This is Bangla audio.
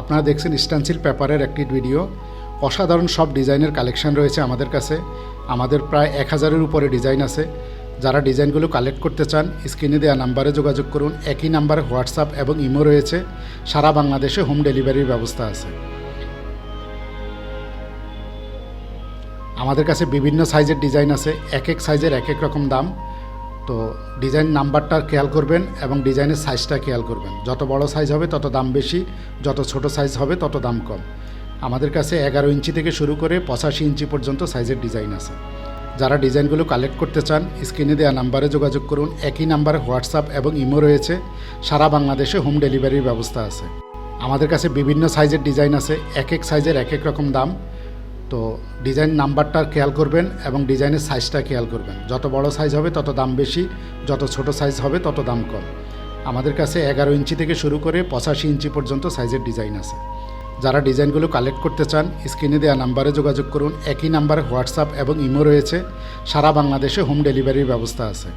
আপনারা দেখছেন স্ট্যান্সিল পেপারের একটি ভিডিও। অসাধারণ সব ডিজাইনের কালেকশন রয়েছে আমাদের কাছে। আমাদের প্রায় 1000-এর উপরে ডিজাইন আছে। যারা ডিজাইনগুলো কালেক্ট করতে চান স্ক্রিনে দেওয়া নাম্বারে যোগাযোগ করুন। একই নাম্বারে হোয়াটসঅ্যাপ এবং ইমো রয়েছে। সারা বাংলাদেশে হোম ডেলিভারির ব্যবস্থা আছে। আমাদের কাছে বিভিন্ন সাইজের ডিজাইন আছে। এক এক সাইজের এক এক রকম দাম। তো ডিজাইন নাম্বারটা খেয়াল করবেন এবং ডিজাইনের সাইজটা খেয়াল করবেন। যত বড় সাইজ হবে তত দাম বেশি, যত ছোট সাইজ হবে তত দাম কম। আমাদের কাছে 11 ইঞ্চি থেকে শুরু করে 85 ইঞ্চি পর্যন্ত সাইজের ডিজাইন আছে। যারা ডিজাইনগুলো কালেক্ট করতে চান স্ক্রিনে দেওয়া নাম্বারে যোগাযোগ করুন। একই নাম্বারে হোয়াটসঅ্যাপ এবং ইমো রয়েছে। সারা বাংলাদেশে হোম ডেলিভারির ব্যবস্থা আছে। আমাদের কাছে বিভিন্ন সাইজের ডিজাইন আছে। এক এক সাইজের এক এক রকম দাম। তো ডিজাইন নাম্বারটা খেয়াল করবেন এবং ডিজাইনের সাইজটা খেয়াল করবেন। যত বড় সাইজ হবে তত দাম বেশি, যত ছোট সাইজ হবে তত দাম কম। আমাদের কাছে 11 ইঞ্চি থেকে শুরু করে 85 ইঞ্চি পর্যন্ত সাইজের ডিজাইন আছে। যারা ডিজাইনগুলো কালেক্ট করতে চান স্ক্রিনে দেওয়া নাম্বারে যোগাযোগ করুন। একই নাম্বারে হোয়াটসঅ্যাপ এবং ইমো রয়েছে। সারা বাংলাদেশে হোম ডেলিভারির ব্যবস্থা আছে।